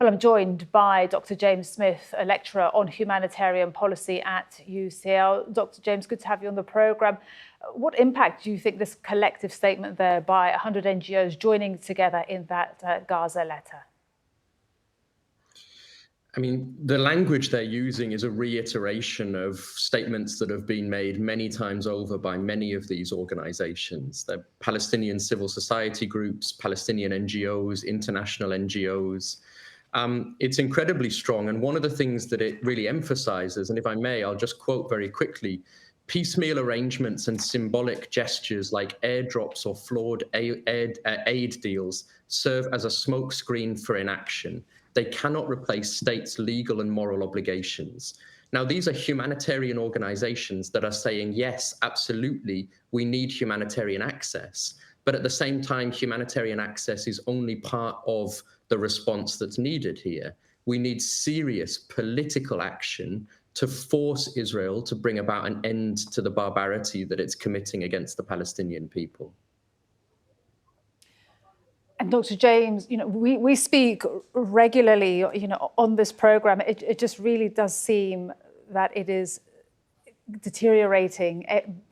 Well, I'm joined by Dr. James Smith, a lecturer on humanitarian policy at UCL. Dr. James, good to have you on the programme. What impact do you think this collective statement there by 100 NGOs joining together in that Gaza letter? I mean, the language they're using is a reiteration of statements that have been made many times over by many of these organizations. They're Palestinian civil society groups, Palestinian NGOs, international NGOs. It's incredibly strong. And one of the things that it really emphasizes, and if I may, I'll just quote very quickly, piecemeal arrangements and symbolic gestures like airdrops or flawed aid deals serve as a smokescreen for inaction. They cannot replace states' legal and moral obligations. Now, these are humanitarian organizations that are saying, yes, absolutely, we need humanitarian access. But at the same time, humanitarian access is only part of the response that's needed here. We need serious political action to force Israel to bring about an end to the barbarity that it's committing against the Palestinian people. And Dr. James, we speak regularly, on this programme. It just really does seem that it is deteriorating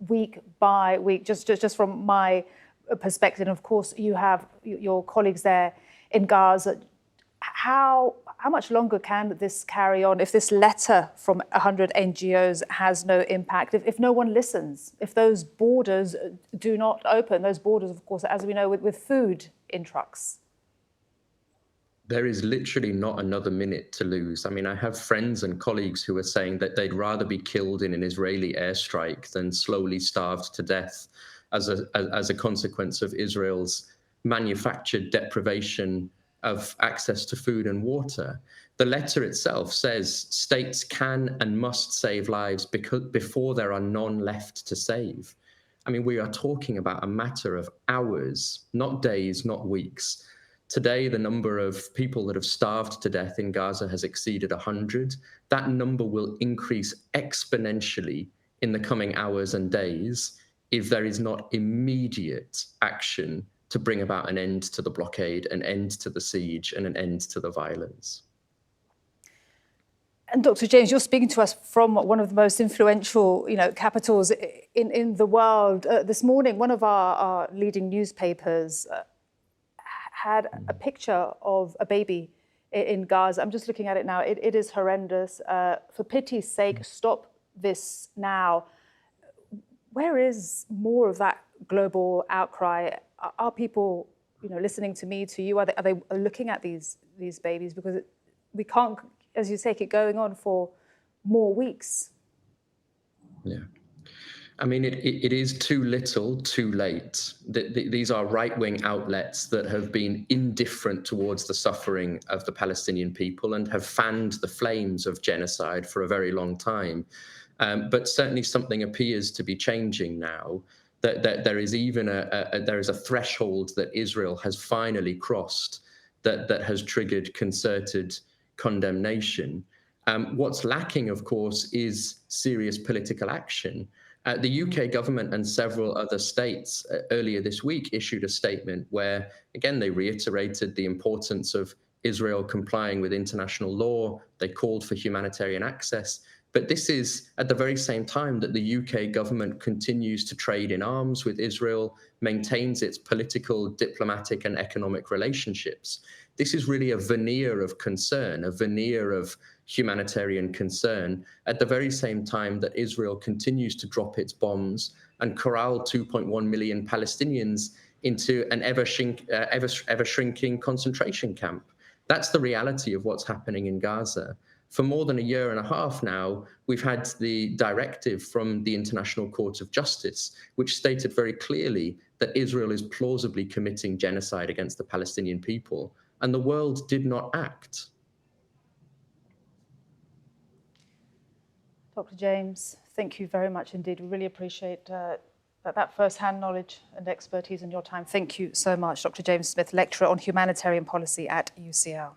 week by week, just from my perspective. And of course, you have your colleagues there in Gaza. How much longer can this carry on if this letter from 100 NGOs has no impact, if no one listens, if those borders do not open, those borders, of course, as we know, with food in trucks? There is literally not another minute to lose. I mean, I have friends and colleagues who are saying that they'd rather be killed in an Israeli airstrike than slowly starved to death as a consequence of Israel's manufactured deprivation of access to food and water. The letter itself says states can and must save lives before there are none left to save. I mean, we are talking about a matter of hours, not days, not weeks. Today, the number of people that have starved to death in Gaza has exceeded 100. That number will increase exponentially in the coming hours and days if there is not immediate action to bring about an end to the blockade, an end to the siege, and an end to the violence. And Dr. James, you're speaking to us from one of the most influential, capitals in the world. This morning, one of our leading newspapers had a picture of a baby in Gaza. I'm just looking at it now. It is horrendous. For pity's sake, stop this now. Where is more of that global outcry? Are people, listening to me, to you? Are they looking at these babies? Because we can't, as you say, keep going on for more weeks. Yeah. I mean, it is too little, too late. These are right-wing outlets that have been indifferent towards the suffering of the Palestinian people and have fanned the flames of genocide for a very long time. But certainly something appears to be changing now. That there is even there is a threshold that Israel has finally crossed that has triggered concerted condemnation. What's lacking, of course, is serious political action. The UK government and several other states earlier this week issued a statement where, again, they reiterated the importance of Israel complying with international law. They called for humanitarian access. But this is at the very same time that the UK government continues to trade in arms with Israel, maintains its political, diplomatic and economic relationships. This is really a veneer of concern, a veneer of humanitarian concern, at the very same time that Israel continues to drop its bombs and corral 2.1 million Palestinians into an ever shrinking concentration camp. That's the reality of what's happening in Gaza. For more than a year and a half now, we've had the directive from the International Court of Justice, which stated very clearly that Israel is plausibly committing genocide against the Palestinian people, and the world did not act. Dr. James, thank you very much indeed. We really appreciate that first-hand knowledge and expertise in your time. Thank you so much, Dr. James Smith, lecturer on humanitarian policy at UCL.